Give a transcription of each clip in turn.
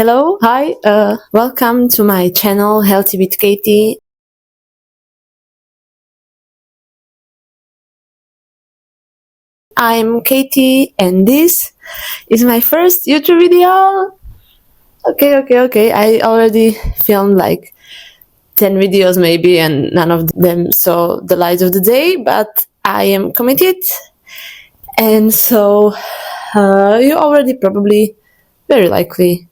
Hello, hi, welcome to my channel Healthy with Katie. I'm Katie and this is my first YouTube video. Okay. I already filmed like 10 videos maybe and none of them saw the light of the day, but I am committed. And so you already probably, very likely,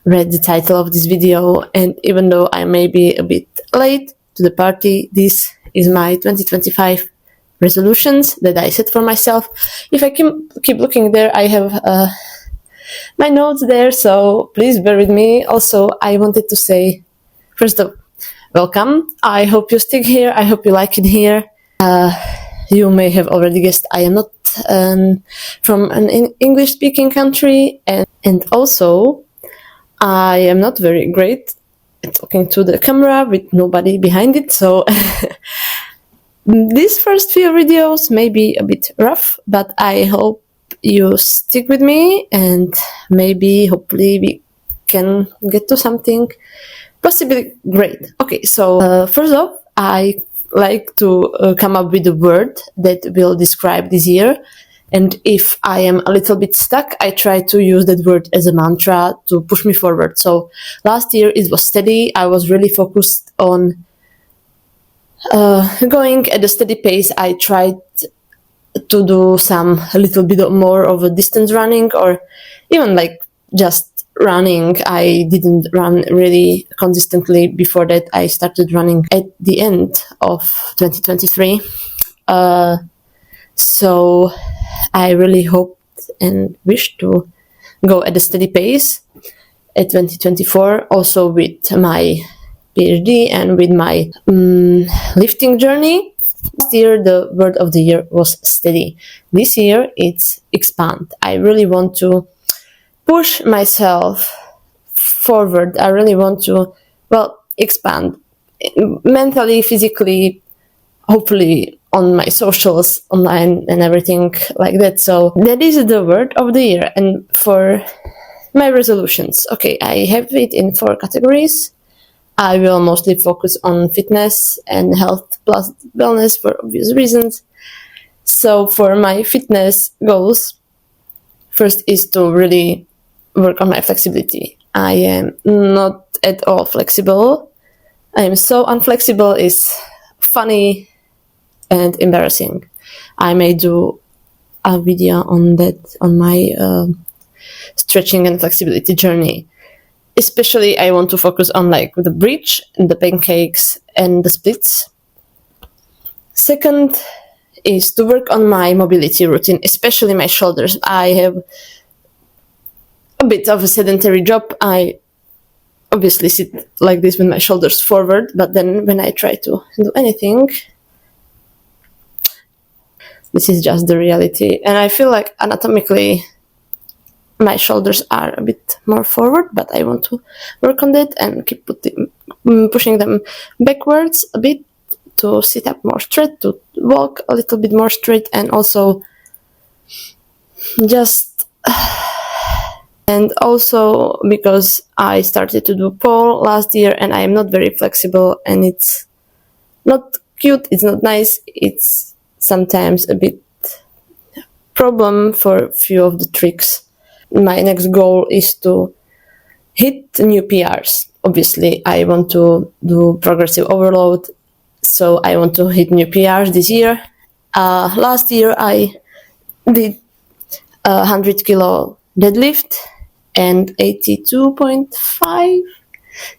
read the title of this video, and even though I may be a bit late to the party, this is my 2025 resolutions that I set for myself. If I keep looking there, I have my notes there, so please bear with me. Also, I wanted to say, first of all, welcome. I hope you stick here. I hope you like it here. You may have already guessed I am not from an English-speaking country, and also I am not very great at talking to the camera with nobody behind it, so these first few videos may be a bit rough, but I hope you stick with me and maybe, hopefully, we can get to something possibly great. Okay, so first off, I like to come up with a word that will describe this year. And if I am a little bit stuck, I try to use that word as a mantra to push me forward. So last year it was steady. I was really focused on going at a steady pace. I tried to do a little bit more of a distance running, or even like just running. I didn't run really consistently before that. I started running at the end of 2023. So I really hoped and wished to go at a steady pace at 2024, also with my PhD and with my lifting journey. Last year, the word of the year was steady. This year, it's expand. I really want to push myself forward. I really want to, expand mentally, physically, hopefully on my socials, online, and everything like that. So that is the word of the year. And for my resolutions, okay, I have it in 4 categories. I will mostly focus on fitness and health plus wellness for obvious reasons. So for my fitness goals, first is to really work on my flexibility. I am not at all flexible. I am so unflexible, it's funny and embarrassing. I may do a video on that, on my stretching and flexibility journey. Especially I want to focus on like the bridge and the pancakes and the splits. Second is to work on my mobility routine, especially my shoulders. I have a bit of a sedentary job. I obviously sit like this with my shoulders forward, but then when I try to do anything, this is just the reality. And I feel like anatomically my shoulders are a bit more forward, but I want to work on that and keep pushing them backwards a bit to sit up more straight, to walk a little bit more straight, and also and also because I started to do pole last year and I am not very flexible, and it's not cute, it's not nice, it's sometimes a bit problem for a few of the tricks. My next goal is to hit new PRs. Obviously, I want to do progressive overload, so I want to hit new PRs this year. Last year, I did a 100 kilo deadlift and 82.5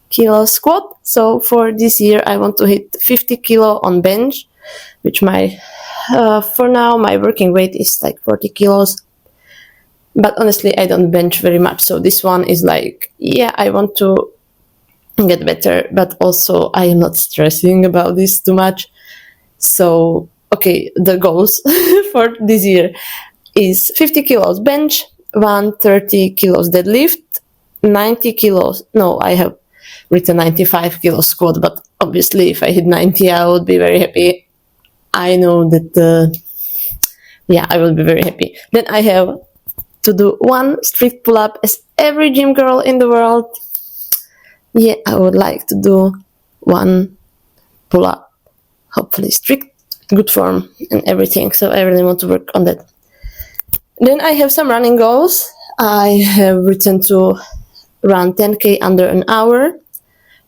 kilo squat. So for this year, I want to hit 50 kilo on bench, which for now, my working weight is like 40 kilos. But honestly, I don't bench very much. So this one is like, yeah, I want to get better, but also I am not stressing about this too much. So, okay, the goals for this year is 50 kilos bench, 130 kilos deadlift, 90 kilos, no, I have written 95 kilos squat, but obviously if I hit 90, I would be very happy. I know that, I will be very happy. Then I have to do one strict pull-up as every gym girl in the world. Yeah, I would like to do one pull-up, hopefully strict, good form and everything, so I really want to work on that. Then I have some running goals. I have written to run 10k under an hour.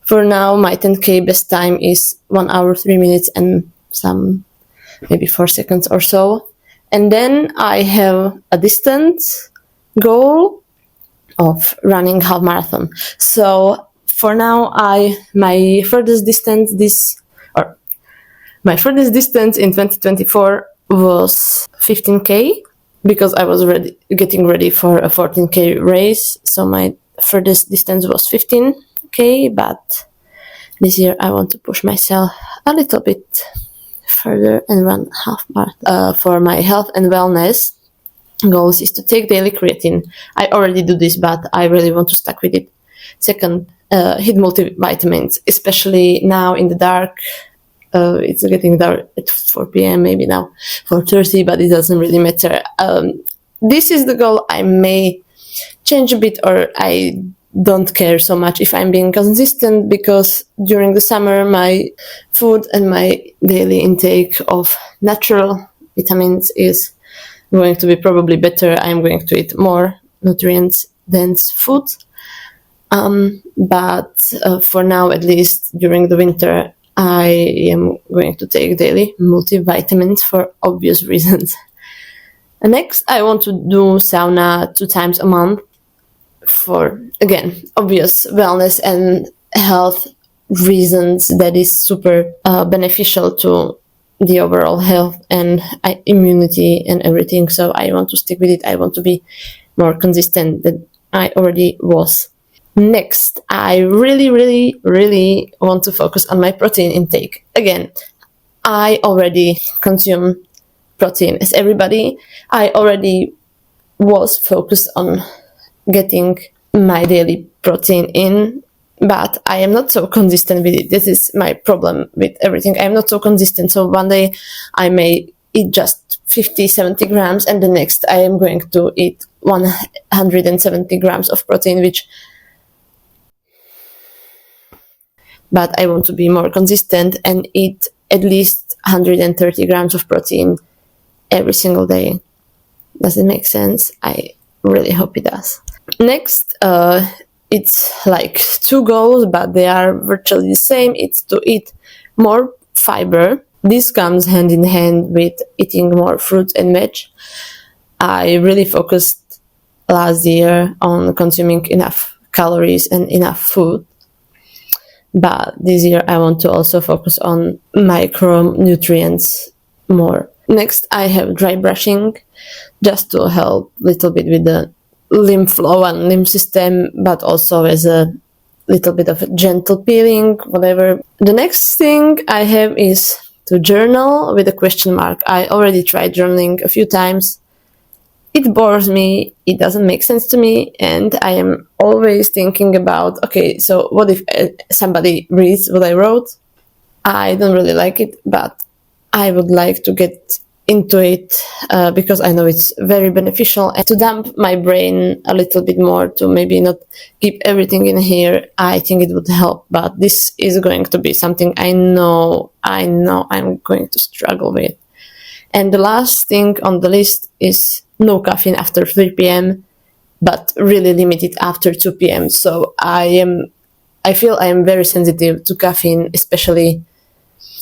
For now, my 10k best time is 1 hour, 3 minutes and some, maybe 4 seconds or so. And then I have a distance goal of running half marathon. So for now, my furthest distance in 2024 was 15k, because I was getting ready for a 14k race. So my furthest distance was 15k, but this year I want to push myself a little bit further and run half marathon. For my health and wellness goals is to take daily creatine. I already do this, but I really want to stick with it. Second, hit multivitamins, especially now in the dark. It's getting dark at 4 p.m. maybe now 4:30, but it doesn't really matter. This is the goal. I may change a bit, or I don't care so much if I'm being consistent, because during the summer my food and my daily intake of natural vitamins is going to be probably better. I'm going to eat more nutrients dense food, but for now, at least during the winter, I am going to take daily multivitamins for obvious reasons. And next, I want to do sauna 2 times a month for, again, obvious wellness and health reasons. That is super beneficial to the overall health and immunity and everything. So I want to stick with it. I want to be more consistent than I already was. Next, I really, really, really want to focus on my protein intake. Again, I already consume protein as everybody. I already was focused on getting my daily protein in, but I am not so consistent with it. This is my problem with everything. I am not so consistent. So one day I may eat just 50, 70 grams, and the next I am going to eat 170 grams of protein, but I want to be more consistent and eat at least 130 grams of protein every single day. Does it make sense? I really hope it does. Next, it's like 2 goals, but they are virtually the same. It's to eat more fiber. This comes hand in hand with eating more fruits and veg. I really focused last year on consuming enough calories and enough food. But this year I want to also focus on micronutrients more. Next, I have dry brushing, just to help a little bit with the lymph flow and lymph system, but also as a little bit of a gentle peeling, whatever. The next thing I have is to journal with a question mark. I already tried journaling a few times. It bores me, it doesn't make sense to me, and I am always thinking about, okay, so what if somebody reads what I wrote? I don't really like it, but I would like to get into it because I know it's very beneficial, and to dump my brain a little bit more, to maybe not keep everything in here. I think it would help, but this is going to be something I know I'm going to struggle with. And the last thing on the list is no caffeine after 3 p.m., but really limited after 2 p.m. So I feel I am very sensitive to caffeine, especially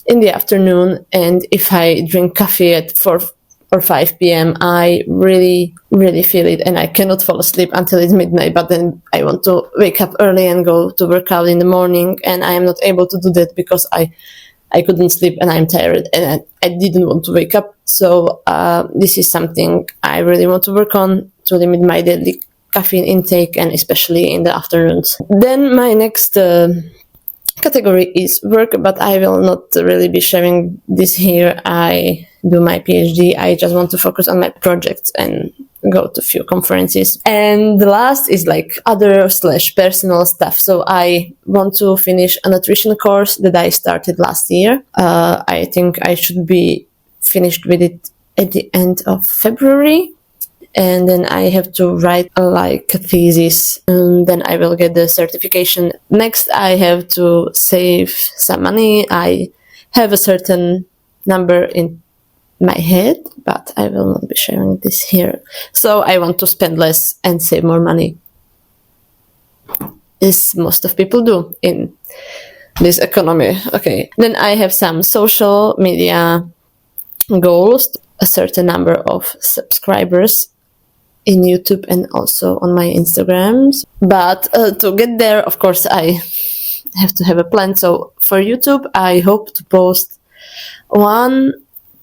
in the afternoon. And if I drink coffee at 4 or 5 p.m., I really, really feel it, and I cannot fall asleep until it's midnight. But then I want to wake up early and go to work out in the morning, and I am not able to do that because I couldn't sleep and I'm tired and I didn't want to wake up. So this is something I really want to work on, to limit my daily caffeine intake, and especially in the afternoons. Then my next category is work, but I will not really be sharing this here. I do my PhD. I just want to focus on my projects and go to a few conferences. And the last is like other/personal stuff. So I want to finish a nutrition course that I started last year. I think I should be finished with it at the end of February. and then I have to write like a thesis, and then I will get the certification. Next, I have to save some money. I have a certain number in my head, but I will not be sharing this here. So I want to spend less and save more money, as most of people do in this economy. Okay, then I have some social media goals, a certain number of subscribers in YouTube and also on my Instagrams. But to get there, of course, I have to have a plan. So for YouTube, I hope to post 1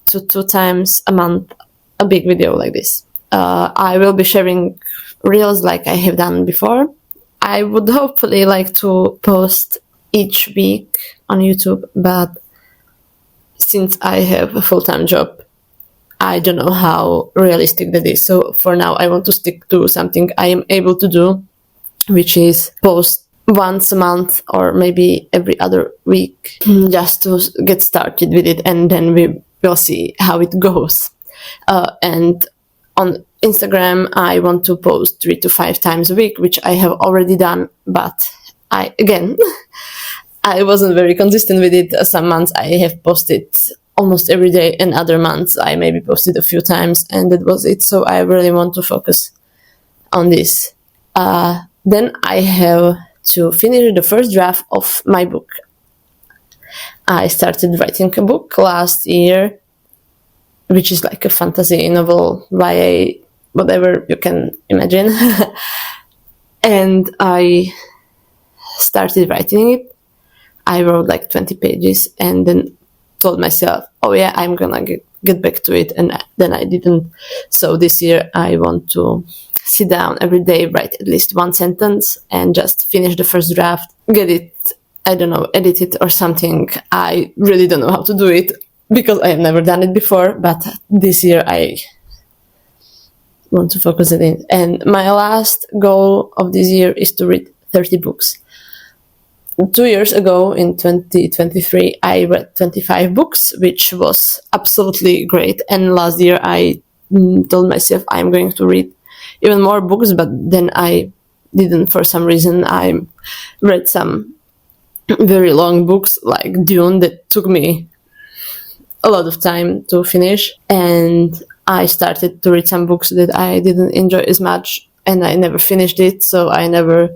to 2 times a month a big video like this. I will be sharing reels like I have done before. I would hopefully like to post each week on YouTube, but since I have a full-time job, I don't know how realistic that is. So for now, I want to stick to something I am able to do, which is post once a month or maybe every other week, just to get started with it, and then we will see how it goes. And on Instagram, I want to post 3 to 5 times a week, which I have already done, but I wasn't very consistent with it. Some months I have posted almost every day, and other months I maybe posted a few times, and that was it. So I really want to focus on this. Then I have to finish the first draft of my book. I started writing a book last year, which is like a fantasy novel, YA, whatever you can imagine. And I started writing it. I wrote like 20 pages and then told myself, oh yeah, I'm gonna get back to it, and then I didn't. So this year I want to sit down every day, write at least 1 sentence, and just finish the first draft, get it, I don't know, edit it or something. I really don't know how to do it because I have never done it before, but this year I want to focus on it. And my last goal of this year is to read 30 books. 2 years ago, in 2023, I read 25 books, which was absolutely great. And last year, I told myself I'm going to read even more books, but then I didn't for some reason. I read some very long books like Dune that took me a lot of time to finish. And I started to read some books that I didn't enjoy as much, and I never finished it, so I never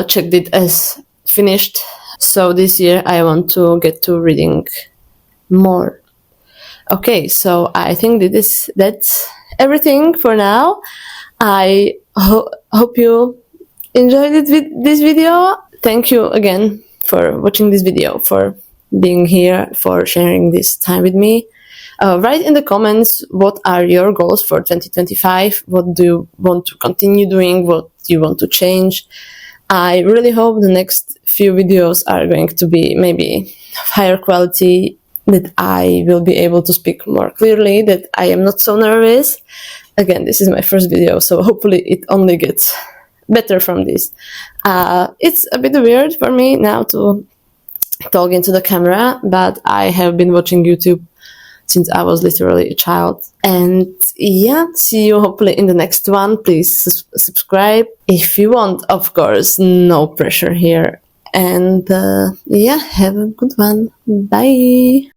checked it as finished. So this year I want to get to reading more. Okay, so I think that's everything for now. I hope you enjoyed this video. Thank you again for watching this video, for being here, for sharing this time with me. Write in the comments what are your goals for 2025, what do you want to continue doing, what do you want to change. I really hope the next few videos are going to be maybe of higher quality, that I will be able to speak more clearly, that I am not so nervous. Again, this is my first video, so hopefully it only gets better from this. It's a bit weird for me now to talk into the camera, but I have been watching YouTube since I was literally a child. And yeah, see you hopefully in the next one. Please subscribe if you want, of course, no pressure here. And yeah, have a good one. Bye.